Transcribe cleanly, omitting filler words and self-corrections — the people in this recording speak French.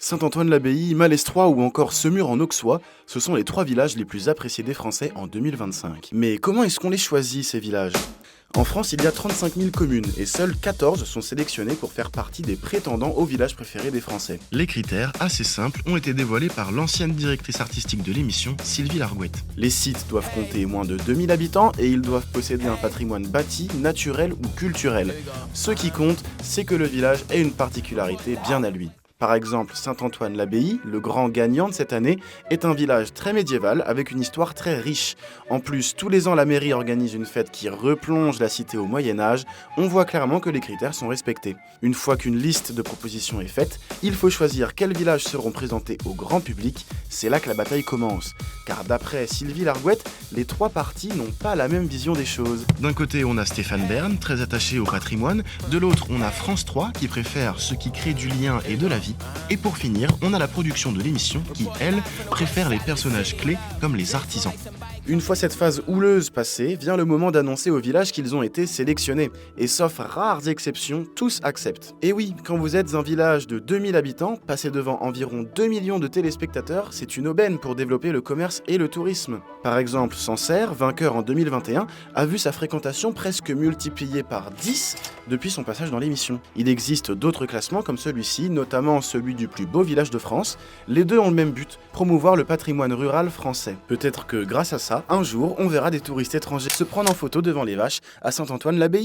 Saint-Antoine-l'Abbaye, Malestroit ou encore Semur en Auxois, ce sont les 3 villages les plus appréciés des Français en 2025. Mais comment est-ce qu'on les choisit, ces villages ? En France, il y a 35 000 communes et seuls 14 sont sélectionnés pour faire partie des prétendants au village préféré des Français. Les critères, assez simples, ont été dévoilés par l'ancienne directrice artistique de l'émission, Sylvie Largouette. Les sites doivent compter moins de 2000 habitants et ils doivent posséder un patrimoine bâti, naturel ou culturel. Ce qui compte, c'est que le village ait une particularité bien à lui. Par exemple, Saint-Antoine-l'Abbaye, le grand gagnant de cette année, est un village très médiéval avec une histoire très riche. En plus, tous les ans, la mairie organise une fête qui replonge la cité au Moyen-Âge. On voit clairement que les critères sont respectés. Une fois qu'une liste de propositions est faite, il faut choisir quels villages seront présentés au grand public. C'est là que la bataille commence. Car d'après Sylvie Largouette, les 3 parties n'ont pas la même vision des choses. D'un côté, on a Stéphane Bern, très attaché au patrimoine. De l'autre, on a France 3, qui préfère ce qui crée du lien et de la vie. Et pour finir, on a la production de l'émission qui, elle, préfère les personnages clés comme les artisans. Une fois cette phase houleuse passée, vient le moment d'annoncer au village qu'ils ont été sélectionnés. Et sauf rares exceptions, tous acceptent. Et oui, quand vous êtes un village de 2000 habitants, passer devant environ 2 millions de téléspectateurs, c'est une aubaine pour développer le commerce et le tourisme. Par exemple, Sancerre, vainqueur en 2021, a vu sa fréquentation presque multipliée par 10 depuis son passage dans l'émission. Il existe d'autres classements comme celui-ci, notamment celui du plus beau village de France. Les deux ont le même but, promouvoir le patrimoine rural français. Peut-être que grâce à ça, un jour, on verra des touristes étrangers se prendre en photo devant les vaches à Saint-Antoine-l'Abbaye.